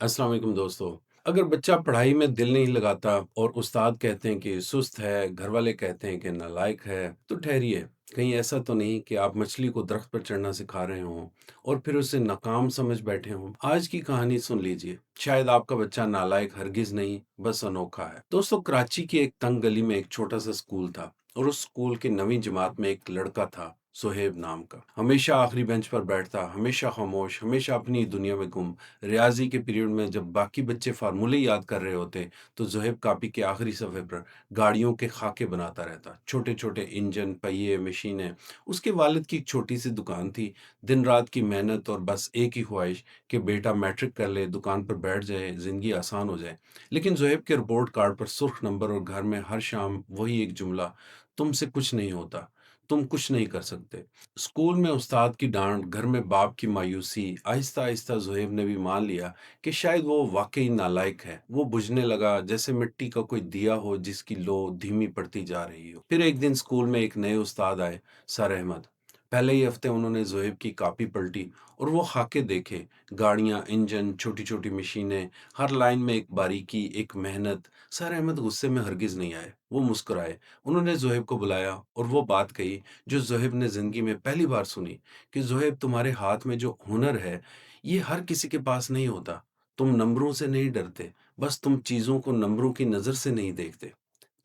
अस्सलाम वालेकुम दोस्तों। अगर बच्चा पढ़ाई में दिल नहीं लगाता और उस्ताद कहते हैं कि सुस्त है, घर वाले कहते हैं कि नालायक है, तो ठहरिए, कहीं ऐसा तो नहीं कि आप मछली को दरख्त पर चढ़ना सिखा रहे हों और फिर उसे नाकाम समझ बैठे हों। आज की कहानी सुन लीजिए, शायद आपका बच्चा नालायक हरगिज़ नहीं, बस अनोखा है। दोस्तों, कराची की एक तंग गली में एक छोटा-सा स्कूल था और उस स्कूल की 9वीं जमात में एक लड़का था, सुहेब नाम का। हमेशा आखिरी बेंच पर बैठता, हमेशा खामोश, हमेशा अपनी दुनिया में गुम। रियाजी के पीरियड में जब बाकी बच्चे फार्मूले याद कर रहे होते, तो ज़ुहैब कॉपी के आखिरी सफ़े पर गाड़ियों के खाके बनाता रहता। छोटे-छोटे इंजन, पहिए, मशीनें। उसके वालिद की एक छोटी-सी दुकान थी। दिन-रात की मेहनत और बस एक ही ख्वाहिश कि बेटा मैट्रिक कर ले, दुकान पर बैठ जाए, ज़िंदगी आसान हो जाए। लेकिन ज़ुहैब के रिपोर्ट कार्ड पर सुर्ख नंबर और घर में हर शाम वही एक जुमला, "तुमसे कुछ नहीं होता, तुम कुछ नहीं कर सकते।" स्कूल में उस्ताद की डांट, घर में बाप की मायूसी, आहिस्ता-आहिस्ता ज़ुहैब ने भी मान लिया कि शायद वो वाक़ई नालायक है। वो बुझने लगा जैसे मिट्टी का कोई दिया हो जिसकी लो धीमी पड़ती जा रही हो। फिर एक दिन स्कूल में एक नए उस्ताद आए, सर अहमद। पहले ही हफ्ते उन्होंने ज़ुहैब की कॉपी पलटी और वो खाके देखे, गाड़ियाँ, इंजन, छोटी-छोटी मशीनें, हर लाइन में एक बारीकी, एक मेहनत। सर अहमद गुस्से में हरगिज़ नहीं आए, वो मुस्कुराए। उन्होंने ज़ुहैब को बुलाया और वो बात कही जो ज़ुहैब ने ज़िंदगी में पहली बार सुनी कि ज़ुहैब, तुम्हारे हाथ में जो हुनर है, ये हर किसी के पास नहीं होता। तुम नंबरों से नहीं डरते, बस तुम चीज़ों को नंबरों की नज़र से नहीं देखते।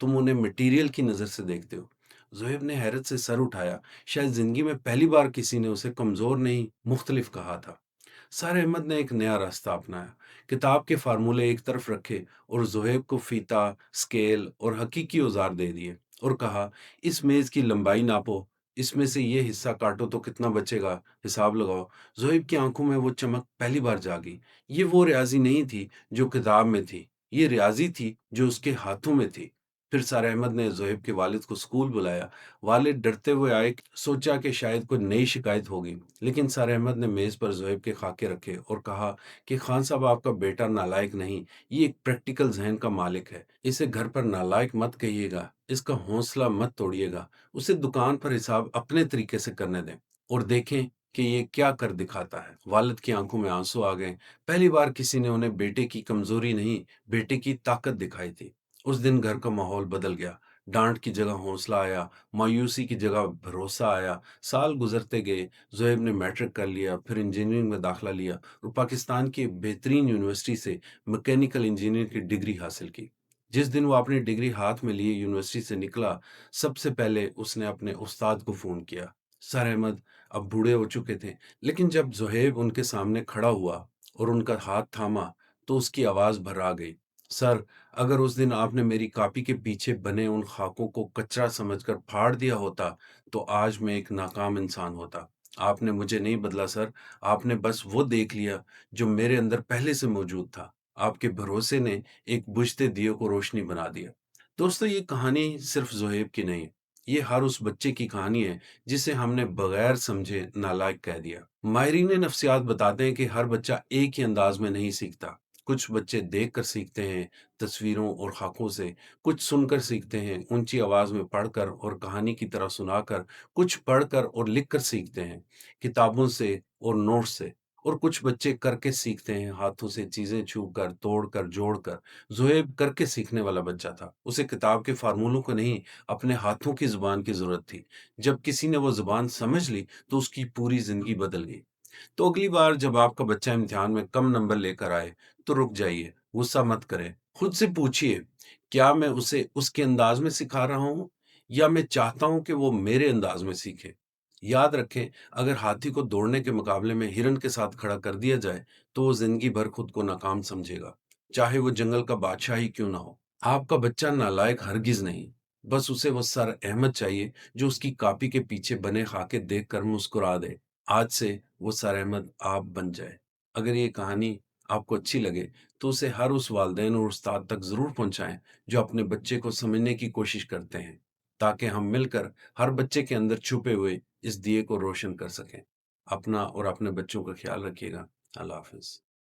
तुम उन्हें मटेरियल की नज़र से देखते हो। ज़ुहैब ने हैरत से सर उठाया। शायद ज़िंदगी में पहली बार किसी ने उसे कमज़ोर नहीं, मुख्तलिफ कहा था। सर अहमद ने एक नया रास्ता अपनाया। किताब के फार्मूले एक तरफ रखे और ज़ुहैब को फीता, स्केल और हकीकी औजार दे दिए और कहा, इस मेज़ की लंबाई नापो, इसमें से ये हिस्सा काटो तो कितना बचेगा, हिसाब लगाओ। ज़ुहैब की आंखों में वो चमक पहली बार जागी। ये वो रियाज़ी नहीं थी जो किताब में थी, ये रियाज़ी थी जो उसके हाथों में थी। फिर सर अहमद ने ज़ुहैब के वालिद को स्कूल बुलाया। वालिद डरते हुए आए, सोचा कि शायद कोई नई शिकायत होगी। लेकिन सर अहमद ने मेज़ पर ज़ुहैब के खाके रखे और कहा कि खान साहब, आपका बेटा नालायक नहीं, ये एक प्रैक्टिकल ज़हन का मालिक है। इसे घर पर नालायक मत कहिएगा, इसका हौसला मत तोड़िएगा। उसे दुकान पर हिसाब अपने तरीके से करने दें और देखें कि ये क्या कर दिखाता है। वालिद की आंखों में आंसू आ गए। पहली बार किसी ने उन्हें बेटे की कमज़ोरी नहीं, बेटे की ताकत दिखाई थी। उस दिन घर का माहौल बदल गया। डाँट की जगह हौसला आया, मायूसी की जगह भरोसा आया। साल गुज़रते गए, ज़ुहैब ने मैट्रिक कर लिया, फिर इंजीनियरिंग में दाखिला लिया और पाकिस्तान की एक बेहतरीन यूनिवर्सिटी से मैकेनिकल इंजीनियरिंग की डिग्री हासिल की। जिस दिन वो अपनी डिग्री हाथ में लिए यूनिवर्सिटी से निकला, सबसे पहले उसने अपने उस्ताद को फ़ोन किया। सर अहमद अब बूढ़े हो चुके थे, लेकिन जब ज़ुहैब उनके सामने खड़ा हुआ और उनका हाथ थामा, तो उसकी आवाज़ भर्रा गई। सर, अगर उस दिन आपने मेरी कॉपी के पीछे बने उन खाकों को कचरा समझकर फाड़ दिया होता, तो आज मैं एक नाकाम इंसान होता। आपने मुझे नहीं बदला सर, आपने बस वो देख लिया जो मेरे अंदर पहले से मौजूद था। आपके भरोसे ने एक बुझते दिए को रोशनी बना दिया। दोस्तों, ये कहानी सिर्फ ज़ुहैब की नहीं, ये हर उस बच्चे की कहानी है जिसे हमने बगैर समझे नालायक कह दिया। माहिरीन नफ्सियात बताते हैं कि हर बच्चा एक ही अंदाज में नहीं सीखता। कुछ बच्चे देखकर सीखते हैं, तस्वीरों और खाकों से। कुछ सुनकर सीखते हैं, ऊंची आवाज में पढ़कर और कहानी की तरह सुनाकर। कुछ पढ़कर और लिखकर सीखते हैं, किताबों से और नोट्स से। और कुछ बच्चे करके सीखते हैं, हाथों से चीजें छूकर, तोड़कर, जोड़कर। ज़ुहैब करके सीखने वाला बच्चा था। उसे किताब के फार्मूलों को नहीं, अपने हाथों की जुबान की जरूरत थी। जब किसी ने वो जुबान समझ ली, तो उसकी पूरी जिंदगी बदल गई। तो अगली बार जब आपका बच्चा इम्तिहान में कम नंबर लेकर आए, तो रुक जाइए, गुस्सा मत करें। खुद से पूछिए, क्या मैं उसे उसके अंदाज में सिखा रहा हूँ या मैं चाहता हूँ कि वो मेरे अंदाज में सीखे? याद रखें, अगर हाथी को दौड़ने के मुकाबले में हिरन के साथ खड़ा कर दिया जाए, तो वो जिंदगी भर खुद को नाकाम समझेगा, चाहे वो जंगल का बादशाह ही क्यों ना हो। आपका बच्चा नालायक हरगिज नहीं, बस उसे वो सर अहमद चाहिए जो उसकी कॉपी के पीछे बने खाके देखकर मुस्कुरा दे। आज से वो सर अहमद आप बन जाए। अगर ये कहानी आपको अच्छी लगे, तो उसे हर उस वालिदैन और उस्ताद तक ज़रूर पहुँचाएँ, जो अपने बच्चे को समझने की कोशिश करते हैं, ताकि हम मिलकर हर बच्चे के अंदर छुपे हुए इस दिए को रोशन कर सकें। अपना और अपने बच्चों का ख़्याल रखिएगा। अल्लाह हाफ़िज़।